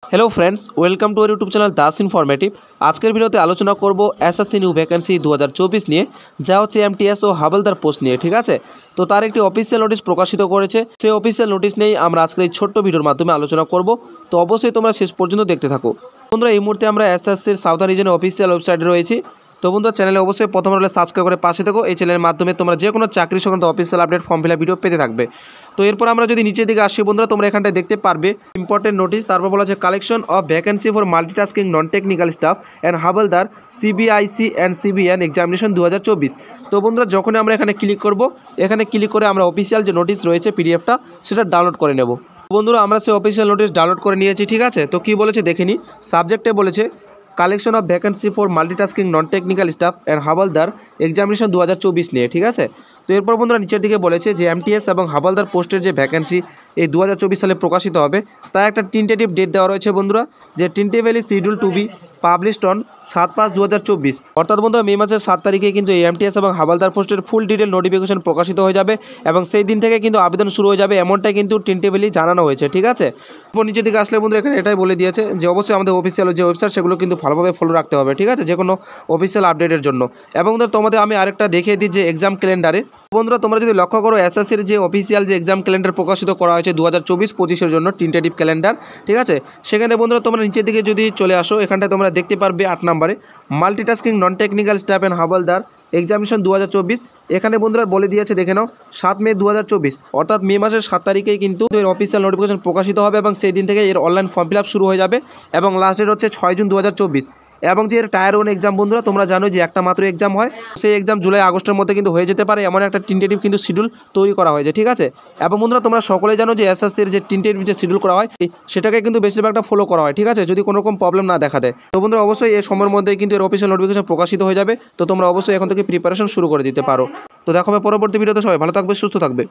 Hello friends welcome to our YouTube channel Das informative. आजकल भिडियोते आलोचना करब एसएससी न्यू वैकेंसी 2024 নিয়ে যা হচ্ছে এমটিএস ও হাবলদার পোস্ট নিয়ে। ঠিক আছে, তো তার একটি অফিসিয়াল নোটিশ প্রকাশিত করেছে। সেই অফিসিয়াল নোটিশ নিয়েই আমরা আজকের এই ছোট্ট ভিডিওর মাধ্যমে আলোচনা করব। তো অবশ্যই তোমরা শেষ পর্যন্ত দেখতে থাকো। বন্ধুরা, এই মুহূর্তে আমরা এসএসসির সাউথার্ন রিজনের অফিসিয়াল ওয়েবসাইটে রয়েছি। তো বন্ধুরা, চ্যানেলে অবশ্যই প্রথম হলে সাবস্ক্রাইব করে পাশে থেকো। এই চ্যানেলের মাধ্যমে তোমরা যে কোনো চাকরি সংক্রান্ত official update form fill up video পেতে থাকবে। তো এরপর আমরা যদি নিচের দিকে আসি বন্ধুরা, তোমরা এখানটায় দেখতে পারবে ইম্পর্টেন্ট নোটিশ। তারপর বলা হচ্ছে collection of vacancy for multitasking non technical staff and হাবলদার CBIC and CBN examination 2024। তো বন্ধুরা, যখন আমরা এখানে ক্লিক করব, এখানে ক্লিক করে আমরা অফিসিয়াল যে নোটিশ রয়েছে পিডিএফটা সেটা ডাউনলোড করে নেব। বন্ধুরা, আমরা সেই অফিসিয়াল নোটিশ ডাউনলোড করে নিয়েছি। ঠিক আছে, তো কী বলেছে দেখে নিই। সাবজেক্টে বলেছে collection of vacancy for multitasking non technical staff and হাবলদার examination 2024 নিয়ে। ঠিক আছে, তো এরপর বন্ধুরা নিচের দিকে বলেছে যে এমটিএস এবং হাবলদার পোস্টের যে ভ্যাকেন্সি এই 2024 সালে প্রকাশিত হবে, তার একটা টেন্টেটিভ ডেট দেওয়া রয়েছে বন্ধুরা, যে tentatively schedule to be published on 7/5/2024। অর্থাৎ বন্ধুরা মে মাসের 7 তারিখে কিন্তু এই এমটিএস এবং হাবলদার পোস্টের ফুল ডিটেল নোটিফিকেশন প্রকাশিত হয়ে যাবে এবং সেই দিন থেকে কিন্তু আবেদন শুরু হয়ে যাবে, এমনটাই কিন্তু টেন্টেটিভলি জানানো হয়েছে। ঠিক আছে, এরপর নিচের দিকে আসলে বন্ধুরা এখানে এটাই বলে দিয়েছে যে অবশ্যই আমাদের অফিসিয়াল যে ওয়েবসাইট সেগুলো কিন্তু ভালোভাবে ফলো রাখতে হবে। ঠিক আছে, যে কোনো অফিসিয়াল আপডেটের জন্য। এবং তোমাদের আমি আরেকটা দেখিয়ে দিই যে এক্সাম ক্যালেন্ডারে বন্ধুরা তোমরা যদি লক্ষ্য করো এসএসসির যে অফিসিয়াল যে এক্সাম ক্যালেন্ডার প্রকাশিত করা হয়েছে 2024-25 জন্য টেন্টেটিভ ক্যালেন্ডার। ঠিক আছে, সেখানে বন্ধুরা তোমরা নিচের দিকে যদি চলে আসো, এখানটায় তোমরা দেখতে পারবে 8 নম্বরে multitasking non technical staff and হাবলদার examination 2024। এখানে বন্ধুরা বলে দিয়েছে দেখে নাও 7 মে 2024, অর্থাৎ মে মাসের 7 তারিখেই কিন্তু এর অফিসিয়াল নোটিফিকেশন প্রকাশিত হবে এবং সেই দিন থেকে এর অনলাইন ফর্ম ফিল আপ শুরু হয়ে যাবে এবং লাস্ট ডেট হচ্ছে 6 জুন 2024। এবং যে এর টায়ার 1 এক্সাম বন্ধুরা তোমরা জানো যে একটা মাত্র এক্সাম হয়, সেই এক্সাম জুলাই আগস্টের মধ্যে কিন্তু হয়ে যেতে পারে, এমন একটা টেন্টেটিভ কিন্তু শিডিউল তৈরি করা হয়েছে। ঠিক আছে, এবং বন্ধুরা তোমরা সকলে জানো যে এসএসসির যে টেন্টেটিভ যে শিডিউল করা হয় সেটাকে কিন্তু বেশিরভাগটা ফলো করা হয়। ঠিক আছে, যদি কোনো রকম প্রবলেম না দেখা দেয়। তো বন্ধুরা অবশ্যই এই সময়ের মধ্যেই কিন্তু এর অফিসিয়াল নোটিফিকেশন প্রকাশিত হয়ে যাবে। তো তোমরা অবশ্যই এখন থেকে প্রিপারেশন শুরু করে দিতে পারো। তো দেখো পরবর্তী ভিডিওতে, সবাই ভালো থাকবে, সুস্থ থাকবে।